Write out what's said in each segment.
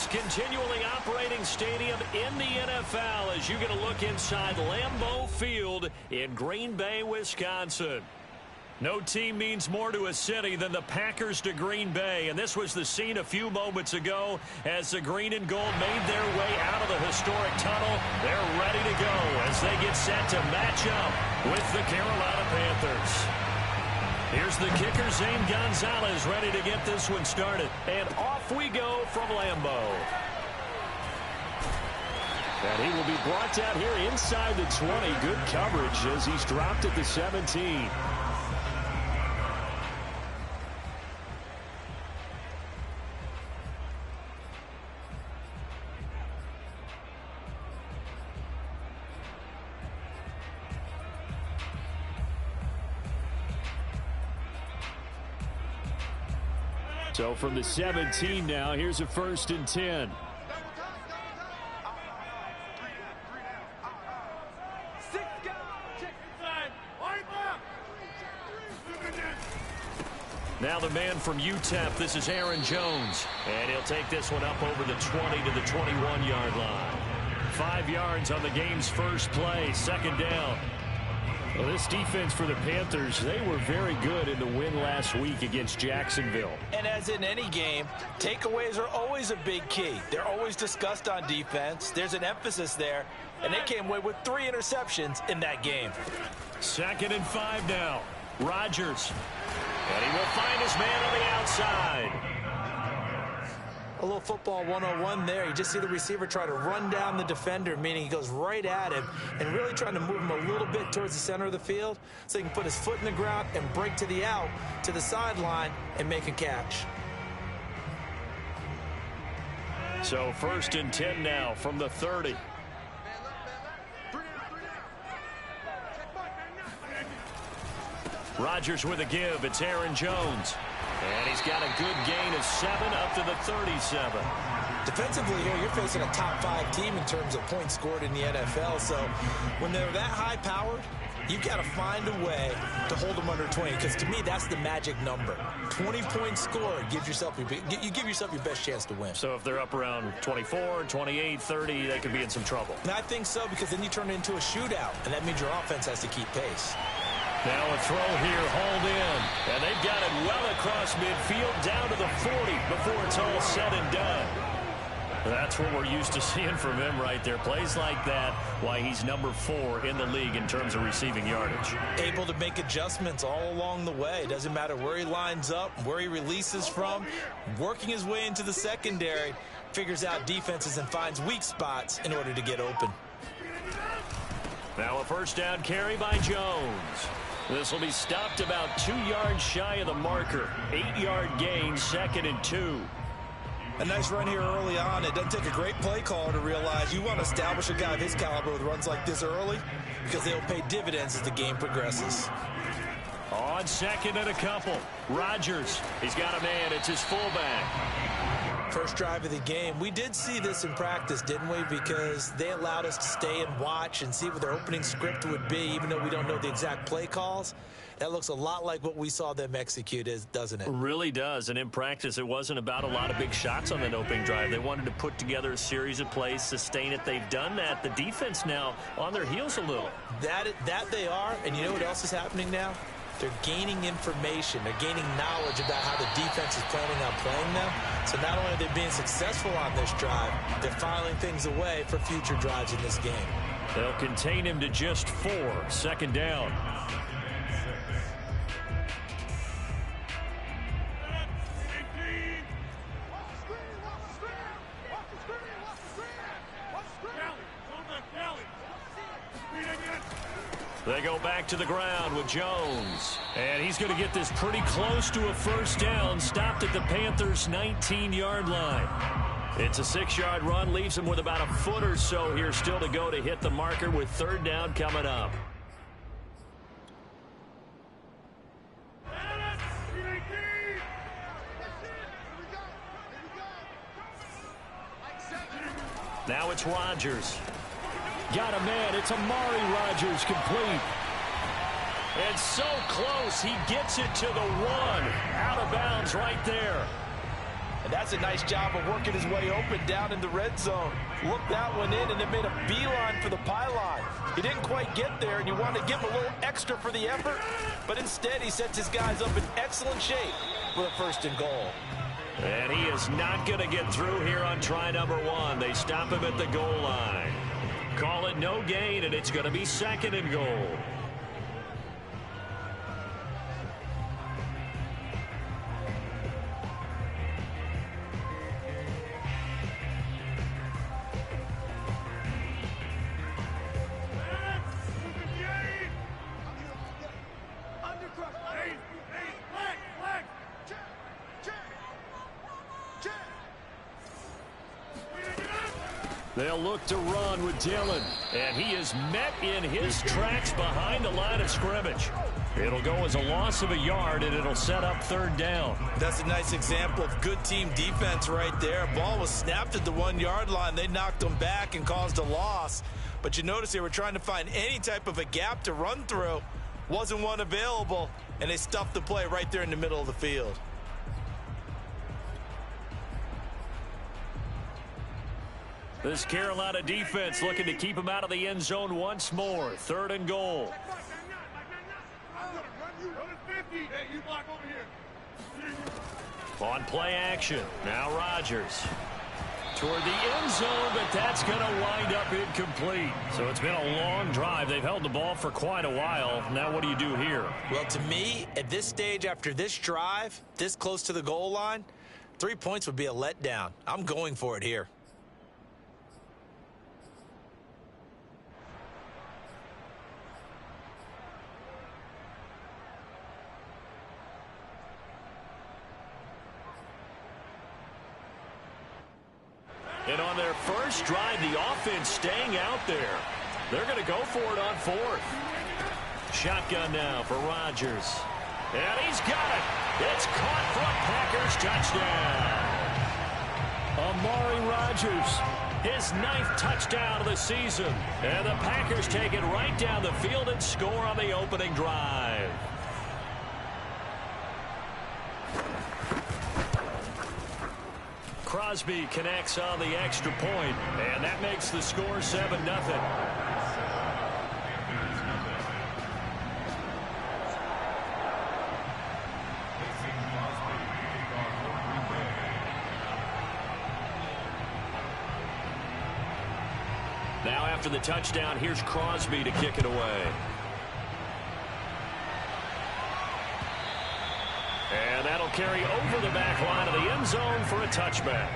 most continually operating stadium in the NFL as you get a look inside Lambeau Field in Green Bay, Wisconsin. No team means more to a city than the Packers to Green Bay, and this was the scene a few moments ago as the green and gold made their way out of the historic tunnel. They're ready to go as they get set to match up with the Carolina Panthers. Here's the kicker, Zane Gonzalez, ready to get this one started. And off we go from Lambeau. And he will be brought down here inside the 20. Good coverage as he's dropped at the 17. So from the 17 now, here's a 1st and 10. Now the man from UTEP, this is Aaron Jones. And he'll take this one up over the 20 to the 21-yard line. 5 yards on the game's first play, 2nd down. Well, this defense for the Panthers, they were very good in the win last week against Jacksonville. And as in any game, takeaways are always a big key. They're always discussed on defense. There's an emphasis there, and they came away with 3 interceptions in that game. 2nd and 5 now. Rodgers. And he will find his man on the outside. A little football 101 there. You just see the receiver try to run down the defender, meaning he goes right at him and really trying to move him a little bit towards the center of the field so he can put his foot in the ground and break to the out, to the sideline, and make a catch. So 1st and 10 now from the 30. Rodgers with a give. It's Aaron Jones. And he's got a good gain of 7 up to the 37. Defensively here, you're facing a top 5 team in terms of points scored in the NFL. So when they're that high-powered, you've got to find a way to hold them under 20. Because to me, that's the magic number. 20 points scored, you give yourself your best chance to win. So if they're up around 24, 28, 30, they could be in some trouble. And I think so, because then you turn it into a shootout, and that means your offense has to keep pace. Now a throw here, hauled in. And they've got it well across midfield, down to the 40 before it's all said and done. That's what we're used to seeing from him right there. Plays like that, why he's number 4 in the league in terms of receiving yardage. Able to make adjustments all along the way. Doesn't matter where he lines up, where he releases from. Working his way into the secondary, figures out defenses and finds weak spots in order to get open. Now a 1st down carry by Jones. This will be stopped about 2 yards shy of the marker. 8-yard gain, 2nd and 2. A nice run here early on. It doesn't take a great play caller to realize you want to establish a guy of his caliber with runs like this early because they'll pay dividends as the game progresses. On 2nd and a couple. Rodgers, he's got a man. It's his fullback. First drive of the game. We did see this in practice, didn't we? Because they allowed us to stay and watch and see what their opening script would be, even though we don't know the exact play calls. That looks a lot like what we saw them execute, doesn't it? Really does. And in practice, it wasn't about a lot of big shots on that opening drive. They wanted to put together a series of plays, sustain it. They've done that. The defense now on their heels a little. That they are. And you know what else is happening now? They're gaining information. They're gaining knowledge about how the defense is planning on playing them. So not only are they being successful on this drive, they're filing things away for future drives in this game. They'll contain him to just 4. 2nd down. They go back to the ground with Jones. And he's going to get this pretty close to a 1st down. Stopped at the Panthers' 19-yard line. It's a 6-yard run. Leaves him with about a foot or so here still to go to hit the marker with 3rd down coming up. Now it's Rodgers. Got a man. It's Amari Rodgers, complete. And so close, he gets it to the 1. Out of bounds right there. And That's a nice job of working his way open down in the red zone. Looked that one in and then made a beeline for the pylon. He didn't quite get there, and you want to give him a little extra for the effort, but instead he sets his guys up in excellent shape for a 1st and goal. And he is not going to get through here on try number 1. They stop him at the goal line. Call it no gain, and it's going to be 2nd and goal. They'll look to run with Dillon, and he is met in his tracks behind the line of scrimmage. It'll go as a loss of a yard, and it'll set up 3rd down. That's a nice example of good team defense right there. Ball was snapped at the 1-yard line. They knocked them back and caused a loss. But you notice they were trying to find any type of a gap to run through. Wasn't one available, and they stuffed the play right there in the middle of the field. This Carolina defense looking to keep him out of the end zone once more. 3rd and goal. On play action. Now Rodgers. Toward the end zone, but that's going to wind up incomplete. So it's been a long drive. They've held the ball for quite a while. Now what do you do here? Well, to me, at this stage after this drive, this close to the goal line, 3 points would be a letdown. I'm going for it here. And on their first drive, the offense staying out there. They're going to go for it on 4th. Shotgun now for Rodgers. And he's got it. It's caught for a Packers touchdown. Amari Rodgers, his 9th touchdown of the season. And the Packers take it right down the field and score on the opening drive. Crosby connects on the extra point, and that makes the score 7-0. Now after the touchdown, here's Crosby to kick it away. And that'll carry over the back line of the end zone for a touchback.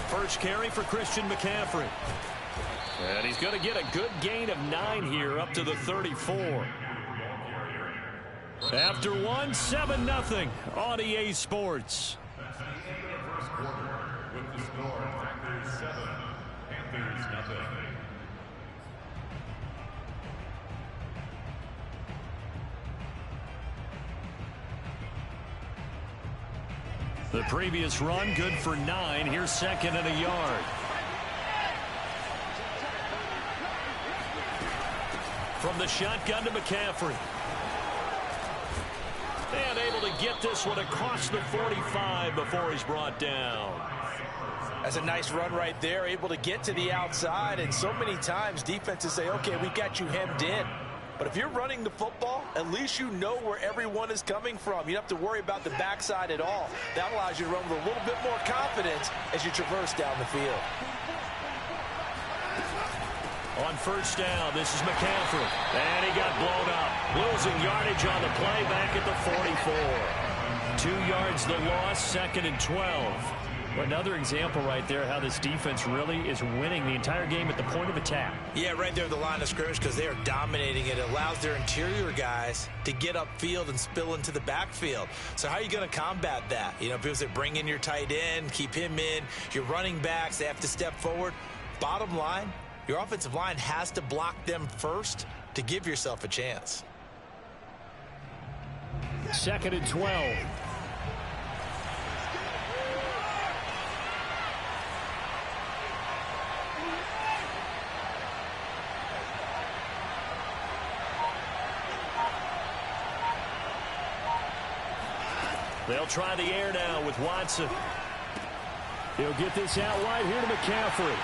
First carry for Christian McCaffrey. And he's going to get a good gain of 9 here up to the 34. After 1, 7-0 on EA Sports. First quarter with the score, Packers 7, Panthers 0. The previous run good for 9. Here's 2nd and a yard. From the shotgun to McCaffrey. And able to get this one across the 45 before he's brought down. That's a nice run right there, able to get to the outside. And so many times defenses say, okay, we got you hemmed in. But if you're running the football, at least you know where everyone is coming from. You don't have to worry about the backside at all. That allows you to run with a little bit more confidence as you traverse down the field. On first down, this is McCaffrey. And he got blown up. Losing yardage on the play back at the 44. 2 yards the loss, 2nd and 12. Another example right there how this defense really is winning the entire game at the point of attack. Yeah, right there at the line of scrimmage because they are dominating it. It allows their interior guys to get upfield and spill into the backfield. So how are you going to combat that? You know, people say bring in your tight end, keep him in. Your running backs, they have to step forward. Bottom line, your offensive line has to block them first to give yourself a chance. 2nd and 12. They'll try the air now with Watson. He'll get this out wide here to McCaffrey.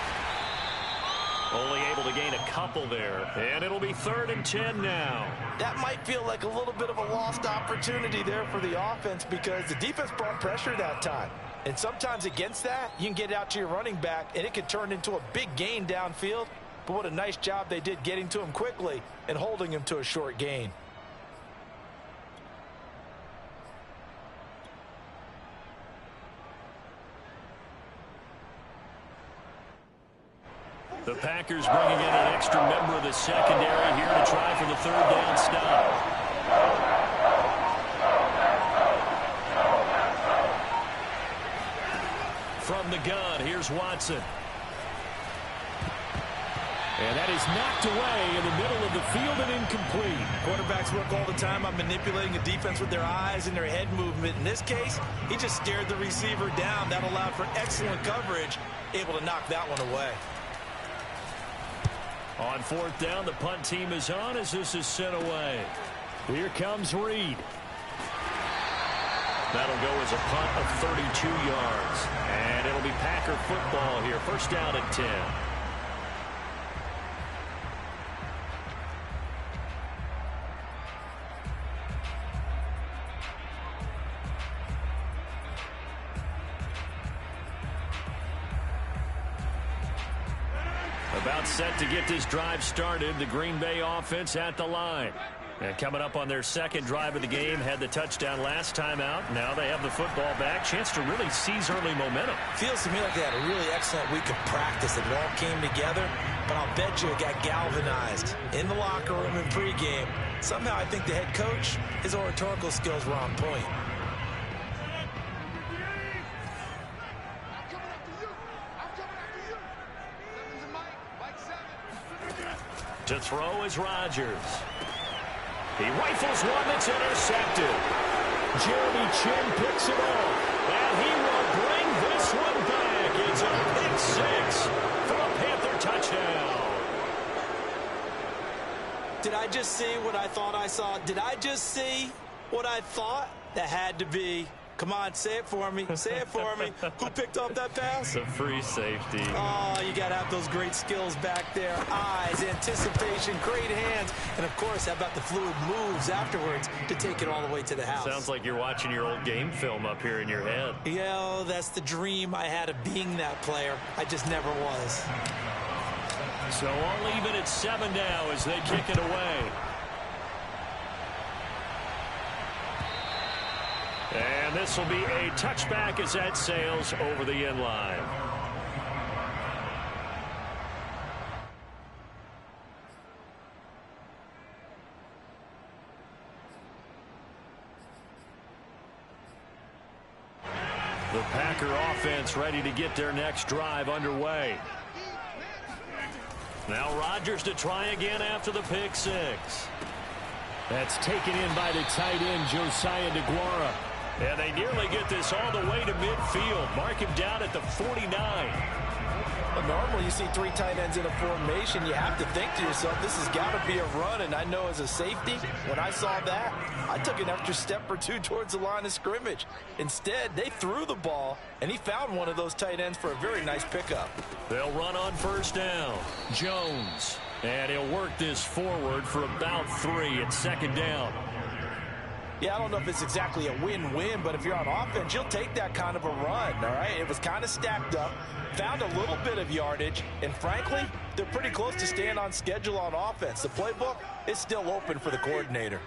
Only able to gain a couple there. And it'll be 3rd and 10 now. That might feel like a little bit of a lost opportunity there for the offense because the defense brought pressure that time. And sometimes against that, you can get out to your running back, and it can turn into a big gain downfield. But what a nice job they did getting to him quickly and holding him to a short gain. The Packers bringing in an extra member of the secondary here to try for the 3rd down stop. From the gun, here's Watson. And that is knocked away in the middle of the field and incomplete. Quarterbacks work all the time on manipulating a defense with their eyes and their head movement. In this case, he just stared the receiver down. That allowed for excellent coverage, able to knock that one away. On 4th down, the punt team is on as this is sent away. Here comes Reed. That'll go as a punt of 32 yards. And it'll be Packer football here. 1st down and 10. About set to get this drive started. The Green Bay offense at the line. And coming up on their 2nd drive of the game, had the touchdown last time out. Now they have the football back. Chance to really seize early momentum. Feels to me like they had a really excellent week of practice. It all came together, but I'll bet you it got galvanized in the locker room in pregame. Somehow I think the head coach, his oratorical skills were on point. To throw is Rodgers. He rifles one that's intercepted. Jeremy Chin picks it up. And he will bring this one back. It's a pick 6 for a Panther touchdown. Did I just see what I thought I saw? Did I just see what I thought? That had to be. Come on, say it for me. Say it for me. Who picked up that pass? It's a free safety. Oh, you got to have those great skills back there. Eyes, anticipation, great hands. And, of course, how about the fluid moves afterwards to take it all the way to the house? Sounds like you're watching your old game film up here in your head. Yeah, that's the dream I had of being that player. I just never was. So all even at 7 now as they kick it away. And this will be a touchback as that sails over the end line. The Packer offense ready to get their next drive underway. Now Rodgers to try again after the pick 6. That's taken in by the tight end, Josiah DeGuara. And they nearly get this all the way to midfield. Mark him down at the 49. Well, normally you see 3 tight ends in a formation. You have to think to yourself, this has got to be a run. And I know as a safety, when I saw that, I took an extra step or 2 towards the line of scrimmage. Instead, they threw the ball, and he found one of those tight ends for a very nice pickup. They'll run on 1st down. Jones. And he'll work this forward for about 3 at 2nd down. Yeah, I don't know if it's exactly a win-win, but if you're on offense, you'll take that kind of a run, all right? It was kind of stacked up, found a little bit of yardage, and frankly, they're pretty close to staying on schedule on offense. The playbook is still open for the coordinator.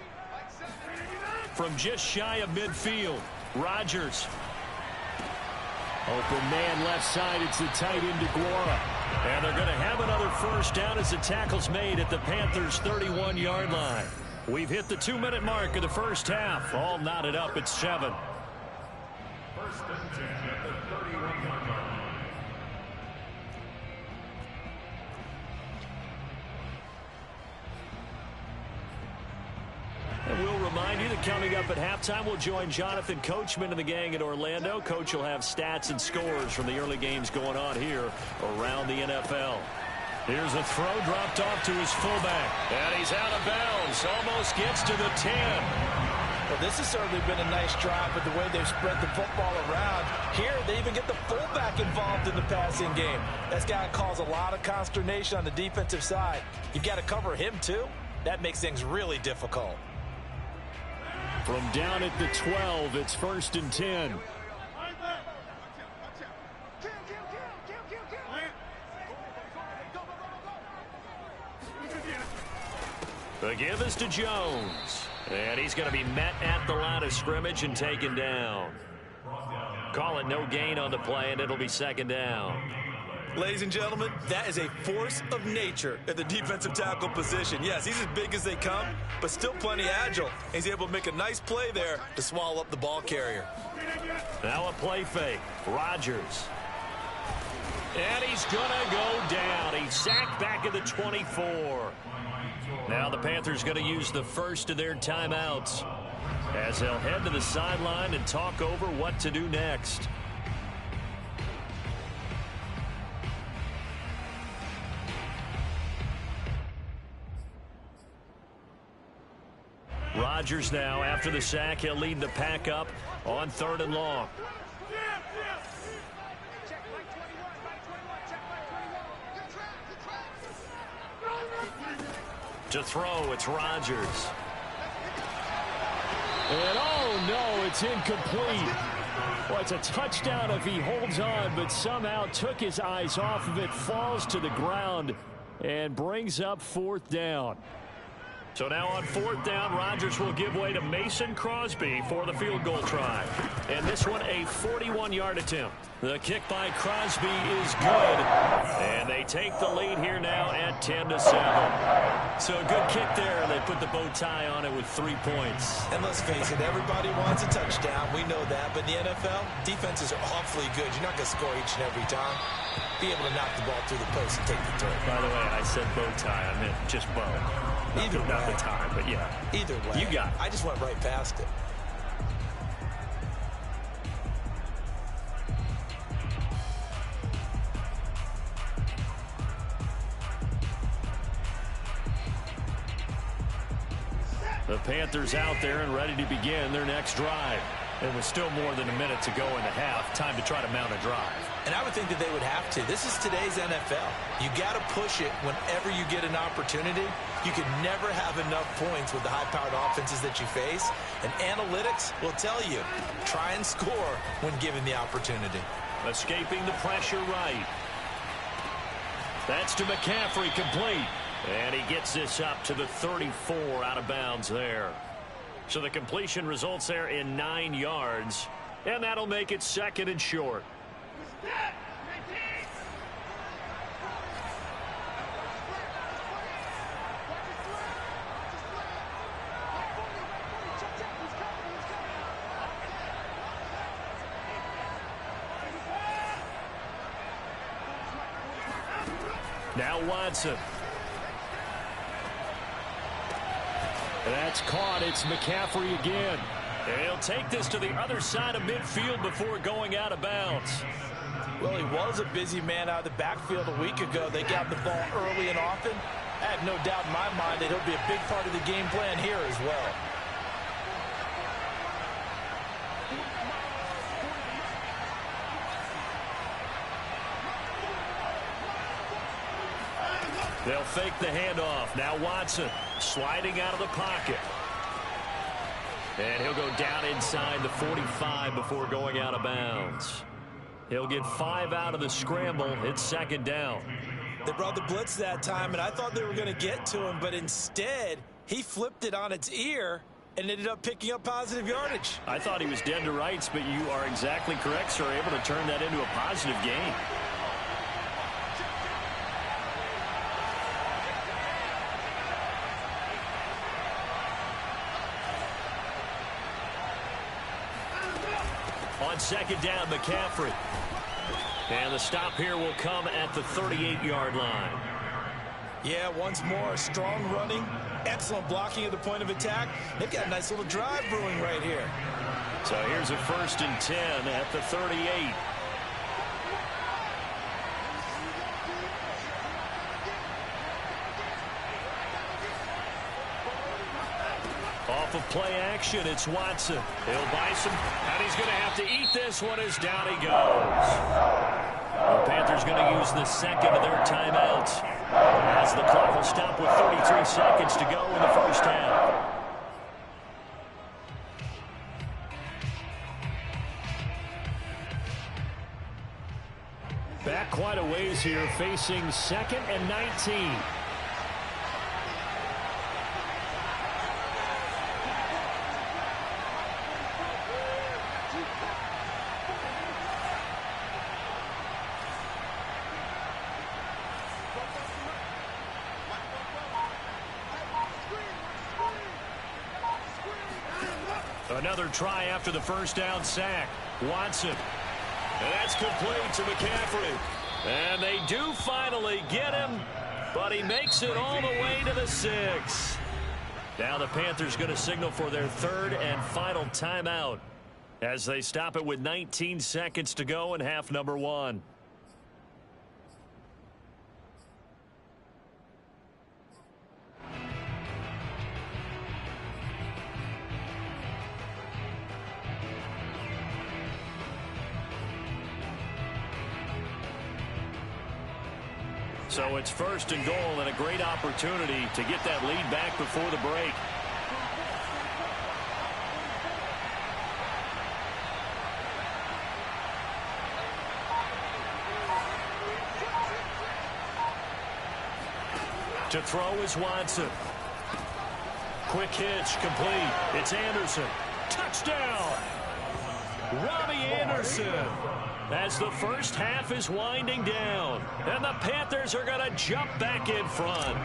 From just shy of midfield, Rodgers. Open man left side, it's the tight end DeGuara. And they're going to have another 1st down as the tackle's made at the Panthers' 31-yard line. We've hit the 2-minute mark of the first half. All knotted up at 7. 1st and 10 at the 31-yard line. And we'll remind you that coming up at halftime, we'll join Jonathan Coachman and the gang in Orlando. Coach will have stats and scores from the early games going on here around the NFL. Here's a throw dropped off to his fullback. And he's out of bounds. Almost gets to the 10. Well, this has certainly been a nice drive, but the way they've spread the football around. Here, they even get the fullback involved in the passing game. That's got to cause a lot of consternation on the defensive side. You've got to cover him, too. That makes things really difficult. From down at the 12, it's 1st and 10. The give is to Jones. And he's going to be met at the line of scrimmage and taken down. Call it no gain on the play, and it'll be 2nd down. Ladies and gentlemen, that is a force of nature at the defensive tackle position. Yes, he's as big as they come, but still plenty agile. He's able to make a nice play there to swallow up the ball carrier. Now a play fake. Rodgers. And he's going to go down. He's sacked back at the 24. Now the Panthers going to use the first of their timeouts as they'll head to the sideline and talk over what to do next. Rodgers now, after the sack, he'll lead the pack up on 3rd and long. To throw, it's Rodgers. And oh no, it's incomplete. Well, it's a touchdown if he holds on, but somehow took his eyes off of it, falls to the ground, and brings up 4th down. So now on 4th down, Rodgers will give way to Mason Crosby for the field goal try. And this one a 41-yard attempt. The kick by Crosby is good. And they take the lead here now at 10-7. So a good kick there. They put the bow tie on it with 3 points. And let's face it, everybody wants a touchdown. We know that. But in the NFL, defenses are awfully good. You're not going to score each and every time. Be able to knock the ball through the post and take the throw. By the way, I said bow tie. I meant just bow. Either way. Not the tie, but yeah. Either way. You got it. I just went right past it. The Panthers out there and ready to begin their next drive. And with still more than a minute to go in the half, time to try to mount a drive. And I would think that they would have to. This is today's NFL. You got to push it whenever you get an opportunity. You can never have enough points with the high-powered offenses that you face. And analytics will tell you, try and score when given the opportunity. Escaping the pressure right. That's to McCaffrey, complete. And he gets this up to the 34, out of bounds there. So the completion results there in 9 yards. And that'll make it 2nd and short. Now Watson. That's caught. It's McCaffrey again. And he'll take this to the other side of midfield before going out of bounds. Well, he was a busy man out of the backfield a week ago. They got the ball early and often. I have no doubt in my mind that he'll be a big part of the game plan here as well. They'll fake the handoff. Now Watson sliding out of the pocket. And he'll go down inside the 45 before going out of bounds. He'll get 5 out of the scramble. It's 2nd down. They brought the blitz that time, and I thought they were going to get to him, but instead, he flipped it on its ear and ended up picking up positive yardage. I thought he was dead to rights, but you are exactly correct, sir. Able to turn that into a positive gain. On 2nd down, McCaffrey. And the stop here will come at the 38-yard line. Yeah, once more, strong running, Excellent blocking at the point of attack. They've got a nice little drive brewing right here. So here's a 1st and 10 at the 38. Off of play action, it's Watson. He'll buy some, and he's going to have to eat this one as down he goes. The Panthers going to use the second of their timeouts, as the clock will stop with 33 seconds to go in the first half. Back quite a ways here, facing 2nd and 19. Another try after the first down sack. Watson. And that's complete to McCaffrey. And they do finally get him, but he makes it all the way to the 6. Now the Panthers going to signal for their 3rd and final timeout as they stop it with 19 seconds to go in half number 1. So it's 1st and goal and a great opportunity to get that lead back before the break. To throw is Watson. Quick hitch, complete. It's Anderson. Touchdown! Robbie Anderson. As the first half is winding down, and the Panthers are going to jump back in front.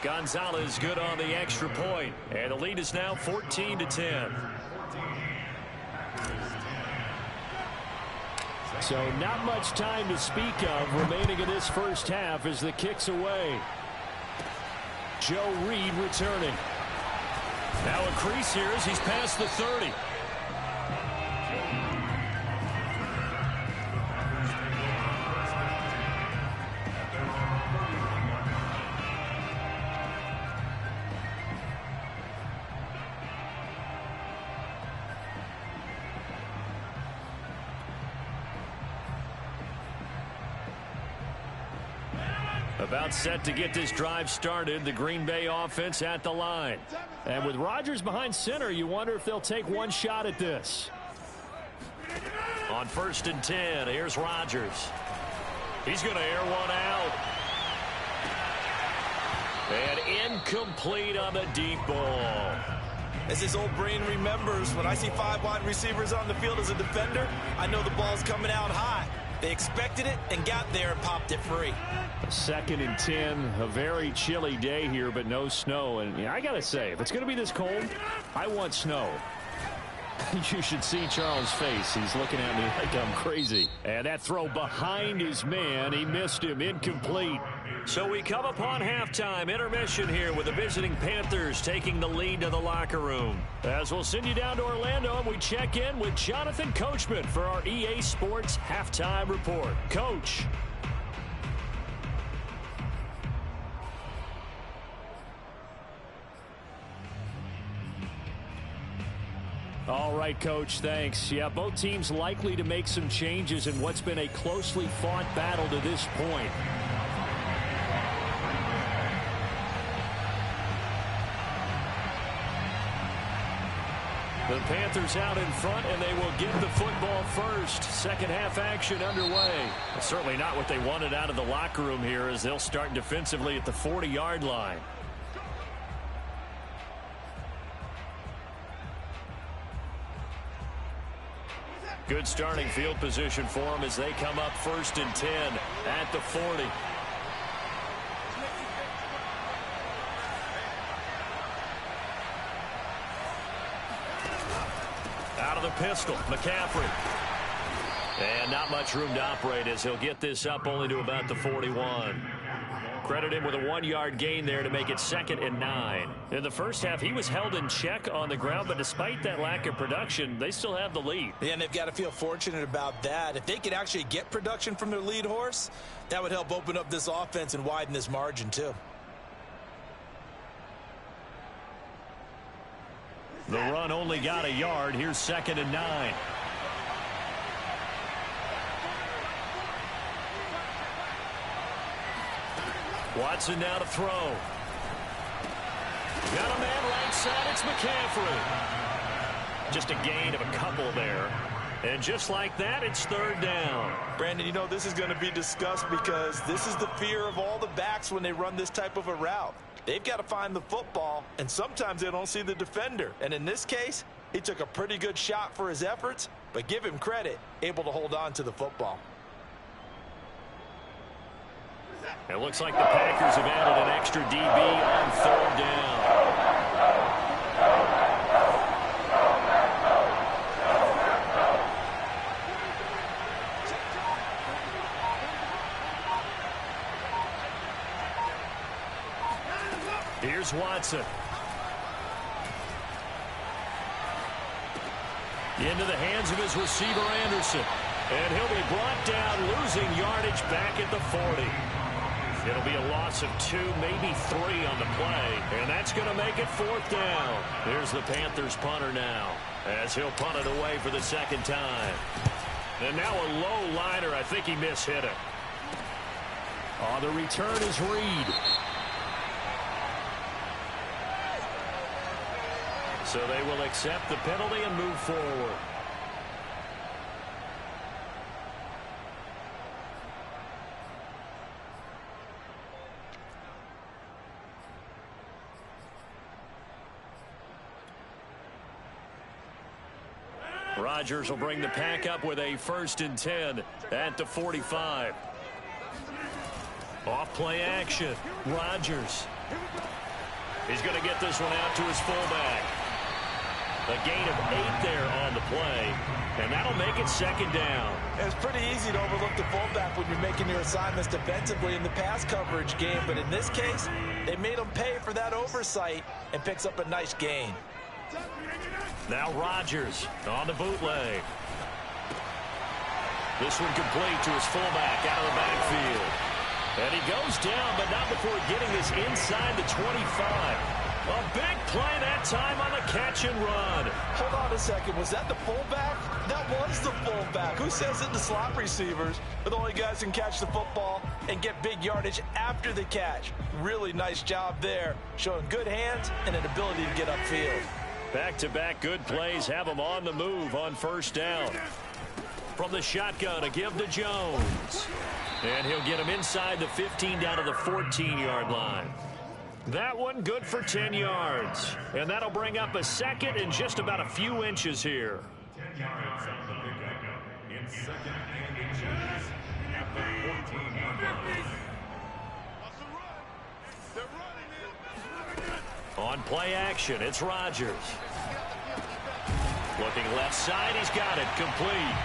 Gonzalez good on the extra point, and the lead is now 14-10. So not much time to speak of remaining in this first half as the kick's away. Joe Reed returning. Now a crease here as he's past the 30. About set to get this drive started, the Green Bay offense at the line. And with Rodgers behind center, you wonder if they'll take one shot at this. On 1st and 10, here's Rodgers. He's going to air one out. And incomplete on the deep ball. As his old brain remembers, when I see 5 wide receivers on the field as a defender, I know the ball's coming out high. They expected it and got there and popped it free. 2nd and 10, a very chilly day here, but no snow. And I got to say, if it's going to be this cold, I want snow. You should see Charles' face. He's looking at me like I'm crazy. And that throw behind his man, he missed him, incomplete. So we come upon halftime intermission here with the visiting Panthers taking the lead to the locker room. As we'll send you down to Orlando, and we check in with Jonathan Coachman for our EA Sports Halftime Report. Coach. All right, Coach, thanks. Yeah, both teams likely to make some changes in what's been a closely fought battle to this point. The Panthers out in front, and they will get the football first. Second half action underway. Certainly not what they wanted out of the locker room here as they'll start defensively at the 40-yard line. Good starting field position for them as they come up 1st and 10 at the 40. Out of the pistol, McCaffrey. And not much room to operate as he'll get this up only to about the 41. Credit him with a 1-yard gain there to make it 2nd and 9. In the first half, he was held in check on the ground, but despite that lack of production, they still have the lead. Yeah, and they've got to feel fortunate about that. If they could actually get production from their lead horse, that would help open up this offense and widen this margin too. The run only got a yard. Here's 2nd and 9. Watson now to throw. Got a man right side. It's McCaffrey. Just a gain of a couple there. And just like that, it's 3rd down. Brandon, you know this is going to be discussed because this is the fear of all the backs when they run this type of a route. They've got to find the football, and sometimes they don't see the defender. And in this case, he took a pretty good shot for his efforts, but give him credit, able to hold on to the football. It looks like the Packers have added an extra DB on 3rd down. Here's Watson. Into the hands of his receiver, Anderson. And he'll be brought down, losing yardage back at the 40. It'll be a loss of 2, maybe 3 on the play. And that's going to make it 4th down. Here's the Panthers punter now, as he'll punt it away for the 2nd time. And now a low liner. I think he mishit it. Oh, the return is Reed. So they will accept the penalty and move forward. Rodgers will bring the pack up with a 1st and 10 at the 45. Off play action. Rodgers. He's going to get this one out to his fullback. A gain of 8 there on the play, and that'll make it 2nd down. It's pretty easy to overlook the fullback when you're making your assignments defensively in the pass coverage game, but in this case, they made him pay for that oversight and picks up a nice gain. Now Rodgers on the bootleg. This one complete to his fullback out of the backfield. And he goes down, but not before getting this inside the 25. A big play that time on the catch and run. Hold on a second. Was that the fullback? That was the fullback. Who says it? The slot receivers are the only guys who can catch the football and get big yardage after the catch. Really nice job there, showing good hands and an ability to get upfield. Back-to-back good plays have him on the move on 1st down. From the shotgun, a give to Jones. And he'll get him inside the 15 down to the 14-yard line. That one good for 10 yards. And that'll bring up a 2nd and just about a few inches here. 10 yards on the pickup. In 2nd and inches at the 14-yard line. On play action, it's Rodgers. Looking left side, he's got it complete.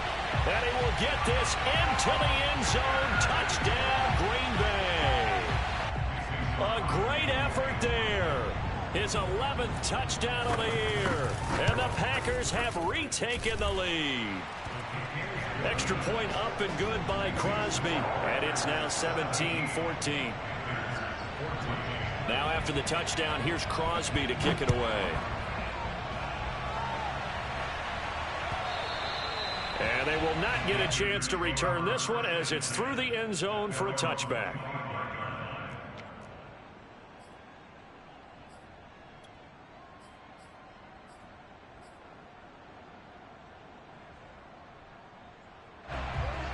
And he will get this into the end zone. Touchdown, Green Bay. A great effort there. His 11th touchdown of the year. And the Packers have retaken the lead. Extra point up and good by Crosby. And it's now 17-14. Now after the touchdown, here's Crosby to kick it away. And they will not get a chance to return this one as it's through the end zone for a touchback.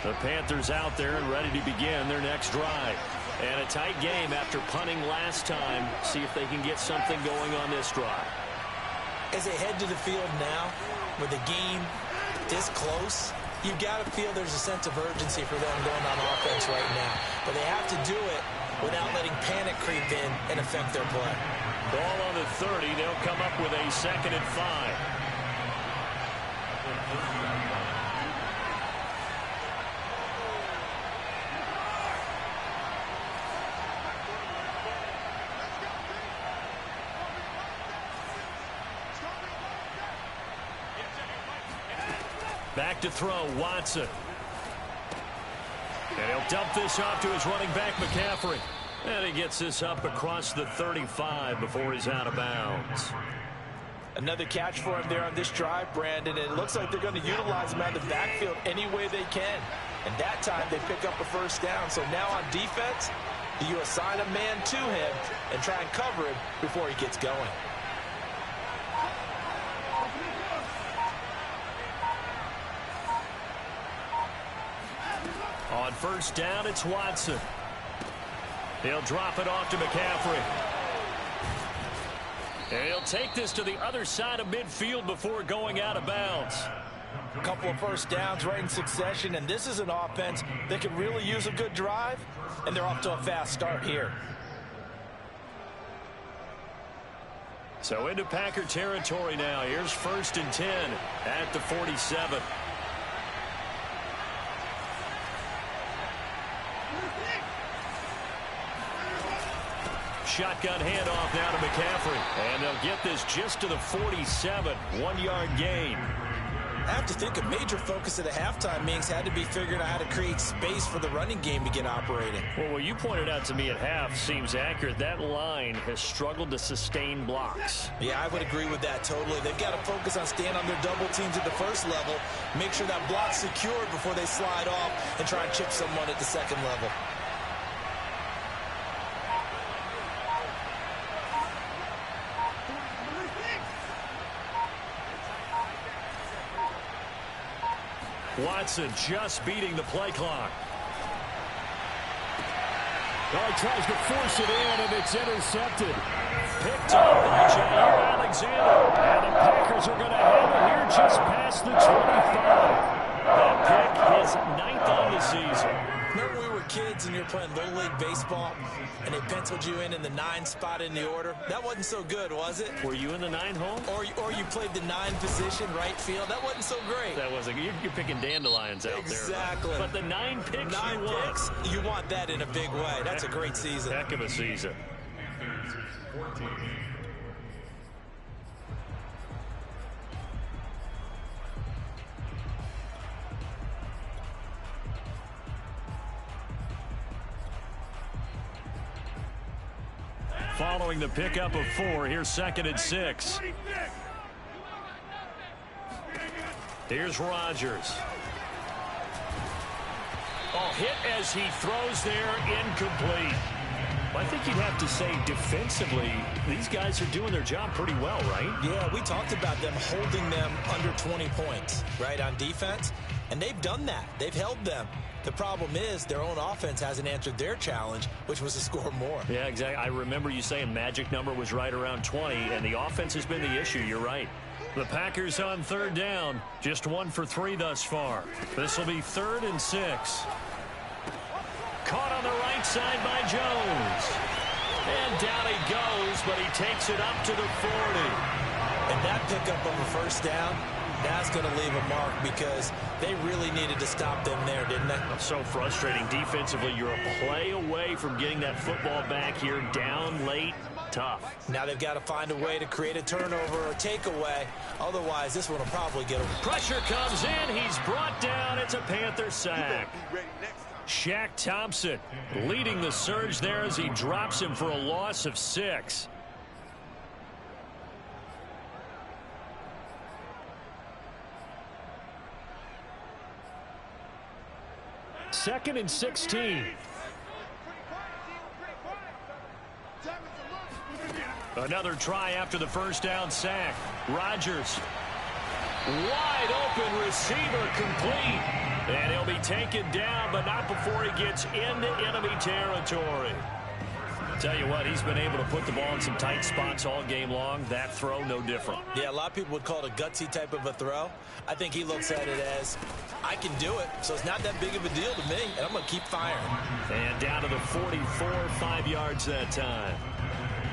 The Panthers out there and ready to begin their next drive. And a tight game after punting last time. See if they can get something going on this drive. As they head to the field now, with the game this close, you've got to feel there's a sense of urgency for them going on offense right now. But they have to do it without letting panic creep in and affect their play. Ball on the 30. They'll come up with a 2nd and 5. Back to throw, Watson. And he'll dump this off to his running back, McCaffrey. And he gets this up across the 35 before he's out of bounds. Another catch for him there on this drive, Brandon. And it looks like they're going to utilize him out of the backfield any way they can. And that time they pick up a first down. So now on defense, you assign a man to him and try and cover him before he gets going. On first down, it's Watson. He'll drop it off to McCaffrey. And he'll take this to the other side of midfield before going out of bounds. A couple of first downs right in succession, and this is an offense that can really use a good drive, and they're off to a fast start here. So into Packer territory now. Here's 1st and 10 at the 47. Shotgun handoff now to McCaffrey. And they'll get this just to the 47. 1-yard gain. I have to think a major focus at the halftime meetings had to be figuring out how to create space for the running game to get operating. Well, what you pointed out to me at half seems accurate. That line has struggled to sustain blocks. Yeah, I would agree with that totally. They've got to focus on staying on their double teams at the first level, make sure that block's secured before they slide off and try and chip someone at the second level. Watson just beating the play clock. Oh, he tries to force it in, and it's intercepted. Picked up by Jair Alexander. And the Packers are going to have it here just past the 25. That pick is 9th on the season. Remember we were kids and you were playing Little League Baseball, and they penciled you in the 9 spot in the order? That wasn't so good, was it? Were you in the 9 hole? Or you played the 9 position, right field? That wasn't so great. That wasn't. You're picking dandelions out exactly. there. But the 9 picks 9 picks, you want that in a big way. That's a great season. Heck of a season. Following the pickup of 4, here's 2nd and 6. Here's Rodgers. Oh, hit as he throws there, incomplete. Well, I think you'd have to say defensively, these guys are doing their job pretty well, right? Yeah, we talked about them holding them under 20 points, right, on defense. And they've done that. They've held them. The problem is their own offense hasn't answered their challenge, which was to score more. Yeah, exactly. I remember you saying magic number was right around 20, and the offense has been the issue. You're right. The Packers on 3rd down, just 1 for 3 thus far. This will be 3rd and 6. Caught on the right side by Jones. And down he goes, but he takes it up to the 40. And that pickup of a first down, that's going to leave a mark because they really needed to stop them there, didn't they? So frustrating. Defensively, you're a play away from getting that football back here. Down late, tough. Now they've got to find a way to create a turnover or takeaway. Otherwise, this one will probably get them. Pressure comes in. He's brought down. It's a Panther sack. Shaq Thompson leading the surge there as he drops him for a loss of 6. Second and 16. Another try after the first down sack. Rodgers. Wide open receiver complete. And he'll be taken down, but not before he gets into enemy territory. Tell you what, he's been able to put the ball in some tight spots all game long. That throw, no different. Yeah, a lot of people would call it a gutsy type of a throw. I think he looks at it as, I can do it, so it's not that big of a deal to me, and I'm going to keep firing. And down to the 44, 5 yards that time.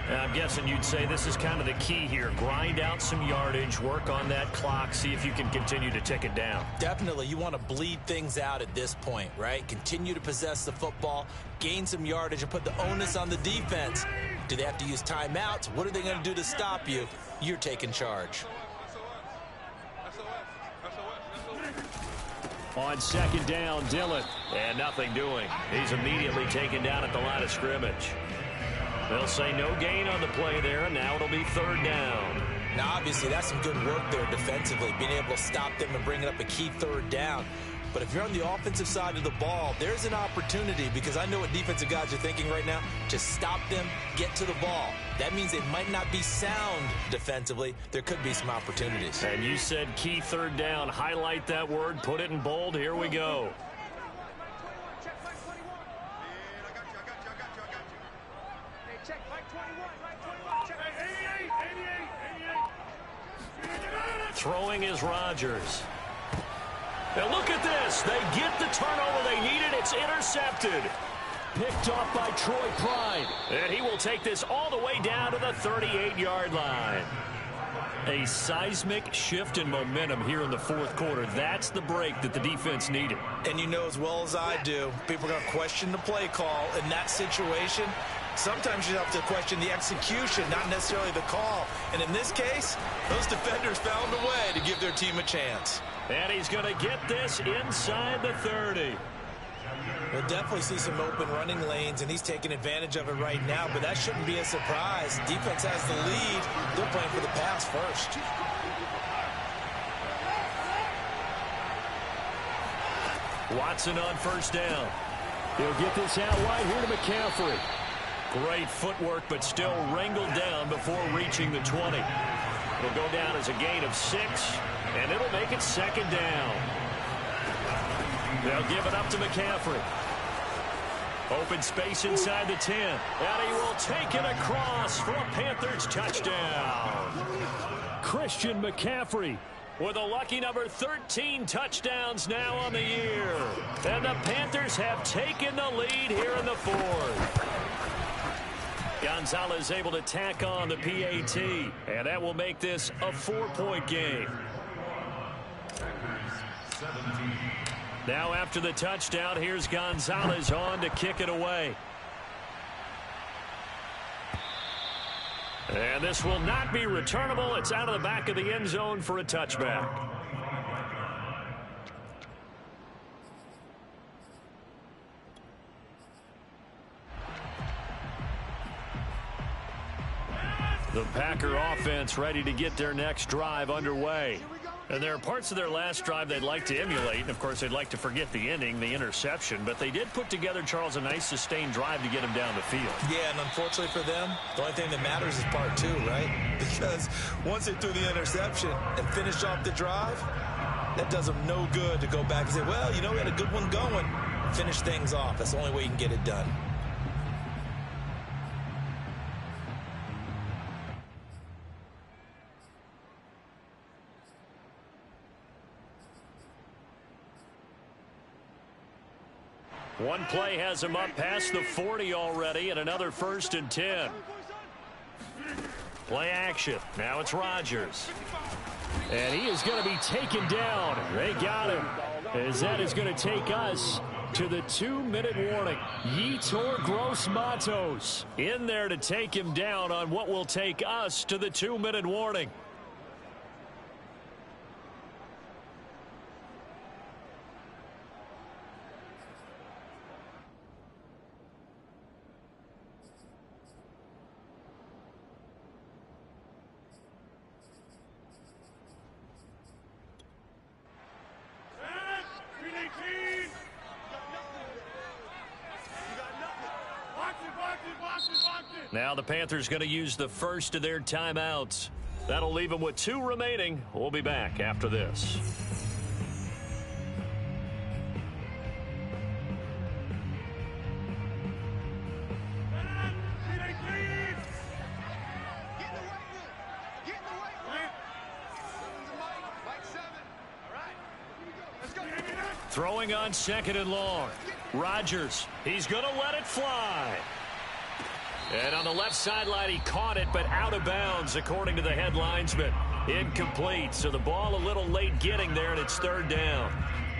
And I'm guessing you'd say this is kind of the key here. Grind out some yardage, work on that clock, see if you can continue to tick it down. Definitely. You want to bleed things out at this point, right? Continue to possess the football, gain some yardage, and put the onus on the defense. Do they have to use timeouts? What are they going to do to stop you? You're taking charge. On second down, Dillon. And nothing doing. He's immediately taken down at the line of scrimmage. They'll say no gain on the play there, and now it'll be third down. Now, obviously, that's some good work there defensively, being able to stop them and bringing up a key third down. But if you're on the offensive side of the ball, there's an opportunity, because I know what defensive guys are thinking right now. Just stop them, get to the ball. That means they might not be sound defensively. There could be some opportunities. And you said key third down. Highlight that word, put it in bold. Here we go. Throwing is Rodgers. Now look at this. They get the turnover they needed. It's intercepted. Picked off by Troy Pride. And he will take this all the way down to the 38-yard line. A seismic shift in momentum here in the fourth quarter. That's the break that the defense needed. And you know as well as I do, people are going to question the play call in that situation. Sometimes you have to question the execution, not necessarily the call. And in this case, those defenders found a way to give their team a chance. And he's going to get this inside the 30. We'll definitely see some open running lanes, and he's taking advantage of it right now, but that shouldn't be a surprise. Defense has the lead. They're playing for the pass first. Watson on first down. He'll get this out wide here to McCaffrey. Great footwork, but still wrangled down before reaching the 20. It'll go down as a gain of 6, and it'll make it second down. They'll give it up to McCaffrey. Open space inside the 10. And he will take it across for a Panthers touchdown. Christian McCaffrey with a lucky number 13 touchdowns now on the year. And the Panthers have taken the lead here in the fourth. Gonzalez able to tack on the PAT, and that will make this a 4-point game. Now after the touchdown, here's Gonzalez on to kick it away. And this will not be returnable. It's out of the back of the end zone for a touchback. The Packer offense ready to get their next drive underway. And there are parts of their last drive they'd like to emulate. And, of course, they'd like to forget the ending, the interception. But they did put together, Charles, a nice sustained drive to get him down the field. Yeah, and unfortunately for them, the only thing that matters is part 2, right? Because once they threw the interception and finished off the drive, that does them no good to go back and say, well, you know, we had a good one going. Finish things off. That's the only way you can get it done. One play has him up past the 40 already, and another 1st and 10. Play action. Now it's Rodgers. And he is going to be taken down. They got him. As that is going to take us to the 2-minute warning. Yetur Gross-Matos in there to take him down on what will take us to the 2-minute warning. Now the Panthers going to use the first of their timeouts. That'll leave them with 2 remaining. We'll be back after this. Throwing on 2nd and long. Rodgers, he's going to let it fly. And on the left sideline, he caught it, but out of bounds, according to the headlinesman. Incomplete, so the ball a little late getting there, and it's 3rd down.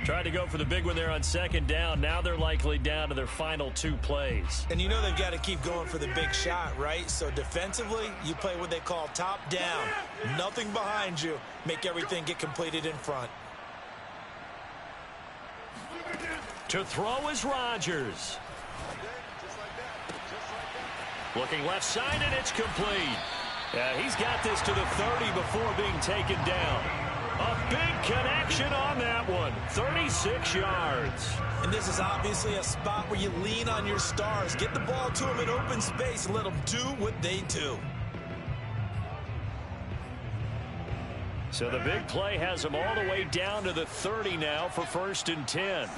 Tried to go for the big one there on 2nd down. Now they're likely down to their final 2 plays. And you know they've got to keep going for the big shot, right? So defensively, you play what they call top down. Nothing behind you. Make everything get completed in front. To throw is Rodgers. Looking left side, and it's complete. He's got this to the 30 before being taken down. A big connection on that one. 36 yards. And this is obviously a spot where you lean on your stars. Get the ball to them in open space and let them do what they do. So the big play has him all the way down to the 30 now for 1st and 10.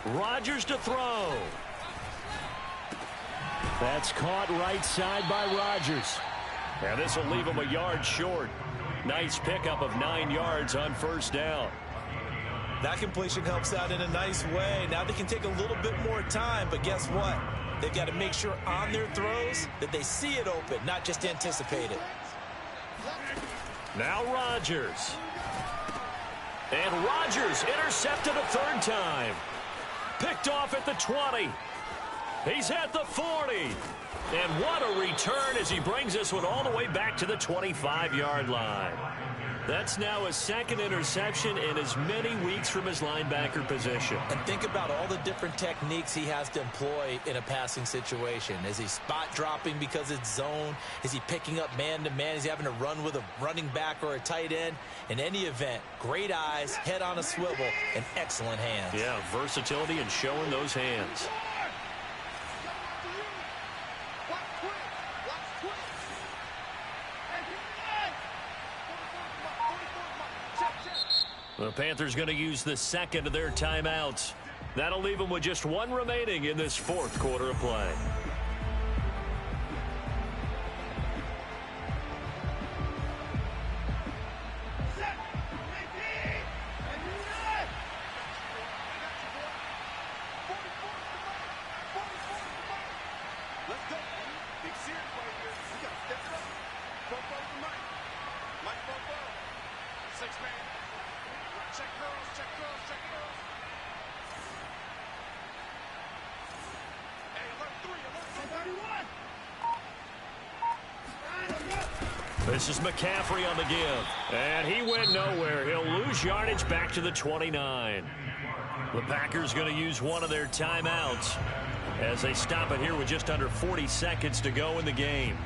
Rodgers to throw. That's caught right side by Rodgers. And this will leave him a yard short. Nice pickup of 9 yards on 1st down. That completion helps out in a nice way. Now they can take a little bit more time, but guess what? They've got to make sure on their throws that they see it open, not just anticipate it. Now Rodgers. And Rodgers intercepted a 3rd time. Picked off at the 20. He's at the 40. And what a return as he brings this one all the way back to the 25-yard line. That's now his 2nd interception in as many weeks from his linebacker position. And think about all the different techniques he has to employ in a passing situation. Is he spot dropping because it's zone? Is he picking up man-to-man? Is he having to run with a running back or a tight end? In any event, great eyes, head on a swivel, and excellent hands. Yeah, versatility and showing those hands. The Panthers going to use the 2nd of their timeouts. That'll leave them with just 1 remaining in this 4th quarter of play. This is McCaffrey on the give. And he went nowhere. He'll lose yardage back to the 29. The Packers going to use one of their timeouts as they stop it here with just under 40 seconds to go in the game.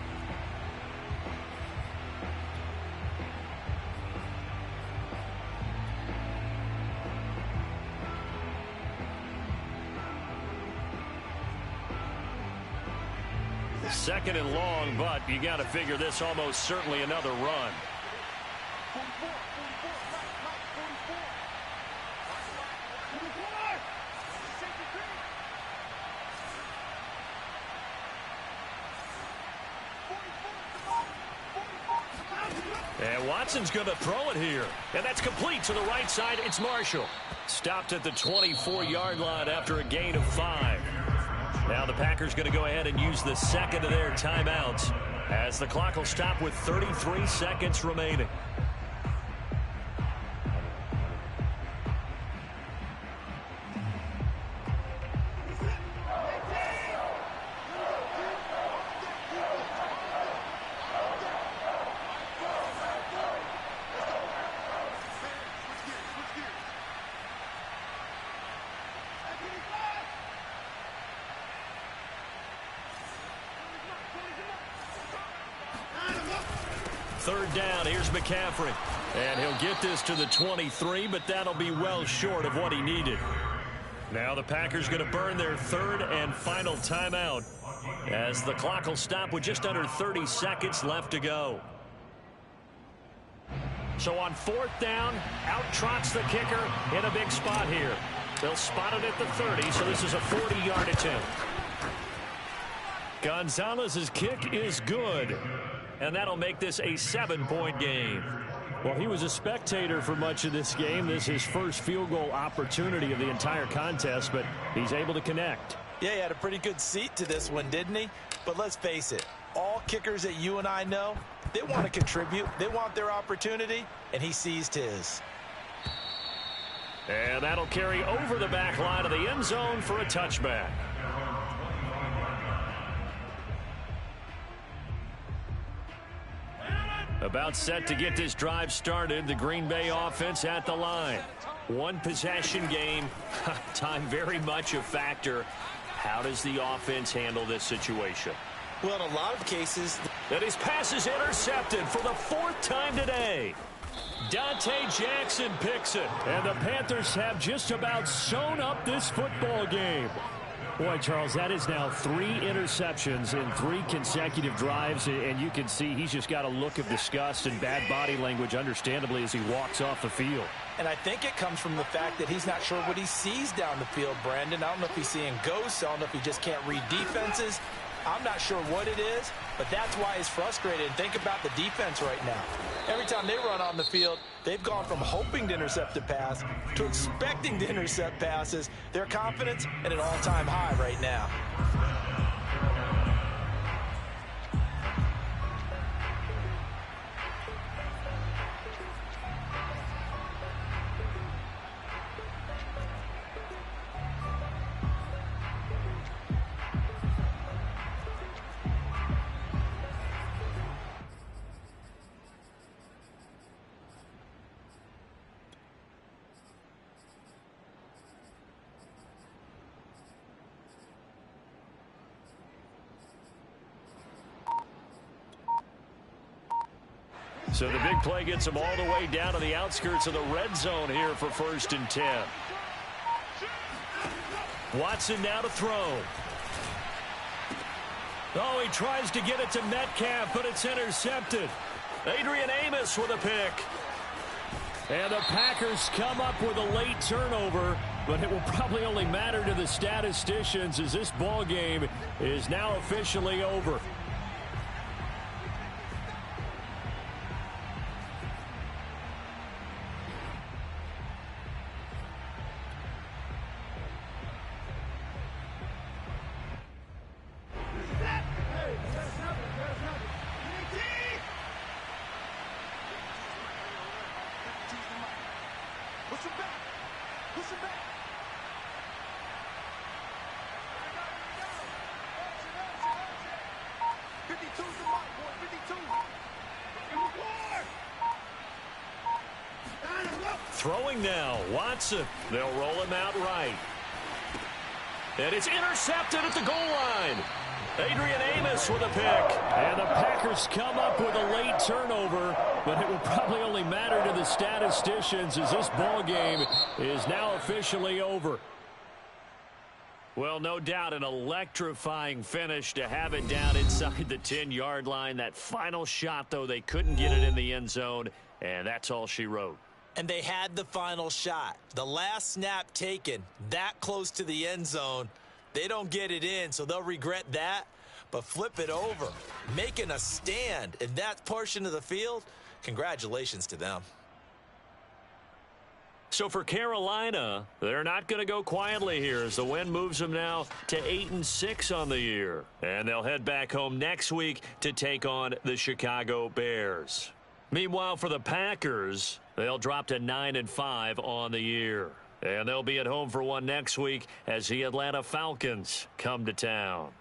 Second and long, but you got to figure this almost certainly another run. And Watson's going to throw it here. And that's complete to the right side. It's Marshall. Stopped at the 24-yard line after a gain of 5. Now the Packers going to go ahead and use the 2nd of their timeouts as the clock will stop with 33 seconds remaining. Third down, here's McCaffrey. And he'll get this to the 23, but that'll be well short of what he needed. Now the Packers going to burn their 3rd and final timeout as the clock will stop with just under 30 seconds left to go. So on 4th down, out trots the kicker in a big spot here. They'll spot it at the 30, so this is a 40-yard attempt. Gonzalez's kick is good. And that'll make this a 7-point game. Well, he was a spectator for much of this game. This is his first field goal opportunity of the entire contest, but he's able to connect. Yeah, he had a pretty good seat to this one, didn't he? But let's face it, all kickers that you and I know, they want to contribute. They want their opportunity, and he seized his. And that'll carry over the back line of the end zone for a touchback. About set to get this drive started. The Green Bay offense at the line. One possession game, time very much a factor. How does the offense handle this situation? Well, in a lot of cases... And his pass is intercepted for the 4th time today. Dante Jackson picks it. And the Panthers have just about sewn up this football game. Boy, Charles, that is now 3 interceptions in 3 consecutive drives, and you can see he's just got a look of disgust and bad body language, understandably, as he walks off the field. And I think it comes from the fact that he's not sure what he sees down the field, Brandon. I don't know if he's seeing ghosts. I don't know if he just can't read defenses. I'm not sure what it is, but that's why he's frustrated. And think about the defense right now. Every time they run on the field, they've gone from hoping to intercept a pass to expecting to intercept passes. Their confidence at an all-time high right now. So the big play gets him all the way down to the outskirts of the red zone here for 1st and 10. Watson now to throw. Oh, he tries to get it to Metcalf, but it's intercepted. Adrian Amos with a pick. And the Packers come up with a late turnover, but it will probably only matter to the statisticians as this ball game is now officially over. Throwing now, Watson. They'll roll him out right. And it's intercepted at the goal line. Adrian Amos with a pick. And the Packers come up with a late turnover, but it will probably only matter to the statisticians as this ball game is now officially over. Well, no doubt an electrifying finish to have it down inside the 10-yard line. That final shot, though, they couldn't get it in the end zone, and that's all she wrote. And they had the final shot. The last snap taken that close to the end zone. They don't get it in, so they'll regret that. But flip it over, making a stand in that portion of the field, congratulations to them. So for Carolina, they're not going to go quietly here as the win moves them now to 8-6 on the year. And they'll head back home next week to take on the Chicago Bears. Meanwhile, for the Packers, they'll drop to 9-5 on the year. And they'll be at home for one next week as the Atlanta Falcons come to town.